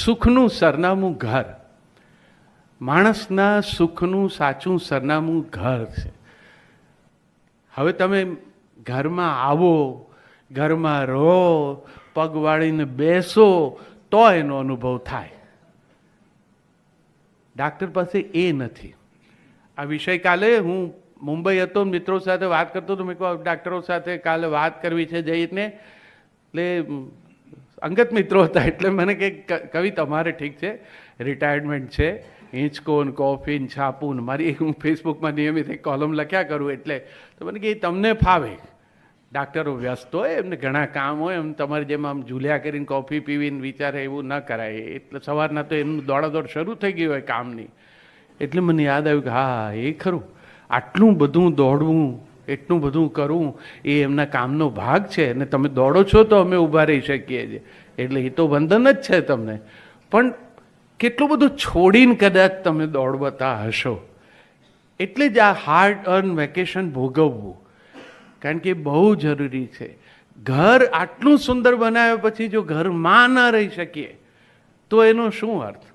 સુખનું સરનામું ઘર, માણસના સુખનું સાચું સરનામું ઘર છે. હવે તમે ઘરમાં આવો, ઘરમાં રહો, પગ વાળીને બેસો તો એનો અનુભવ થાય. ડાક્ટર પાસે એ નથી. આ વિષય કાલે હું મુંબઈ હતો, મિત્રો સાથે વાત કરતો હતો. મેં કહ્યું ડાક્ટરો સાથે કાલે વાત કરવી છે જઈને, એટલે અંગત મિત્રો હતા એટલે મને કે કવિ તમારે ઠીક છે, રિટાયરમેન્ટ છે, હિંચકો ને કોફી ને છાપું ને મારી હું ફેસબુકમાં નિયમિત એક કોલમ લખ્યા કરું, એટલે તો મને કે તમને ફાવે. ડાક્ટરો વ્યસ્ત હોય, એમને ઘણા કામ હોય, એમ તમારે જેમ આમ ઝૂલ્યા કરીને કોફી પીવીને વિચારે એવું ન કરાય. એટલે સવારના તો એમનું દોડાદોડ શરૂ થઈ ગઈ હોય કામની. એટલે મને યાદ આવ્યું કે હા એ ખરું, આટલું બધું દોડવું, એટલું બધું કરવું એ એમના કામનો ભાગ છે. અને તમે દોડો છો તો અમે ઊભા રહી શકીએ છીએ, એટલે એ તો વંદન જ છે તમને. પણ કેટલું બધું છોડીને કદાચ તમે દોડતા હશો. એટલે જ આ હાર્ડ અર્ન વેકેશન ભોગવવું, કારણ કે બહુ જરૂરી છે. ઘર આટલું સુંદર બનાવ્યા પછી જો ઘરમાં ન રહી શકીએ તો એનો શું અર્થ?